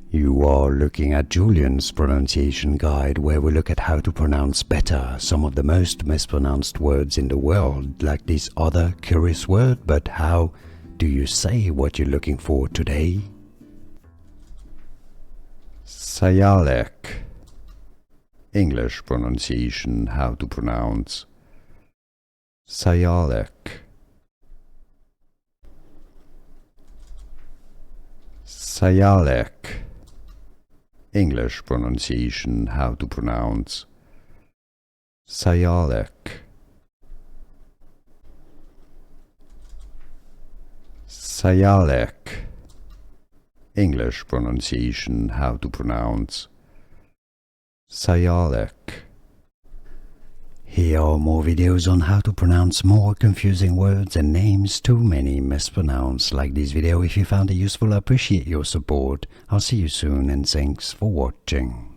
You are looking at Julian's pronunciation guide, where we look at how to pronounce better some of the most mispronounced words in the world, like this other curious word. But how do you say what you're looking for today? Sialic. English pronunciation, how to pronounce Sialic. Sialic. English pronunciation, how to pronounce Sialic. Sialic. English pronunciation, how to pronounce Sialic. Here are more videos on how to pronounce more confusing words and names too many mispronounced. Like this video if you found it useful. I appreciate your support. I'll see you soon and thanks for watching.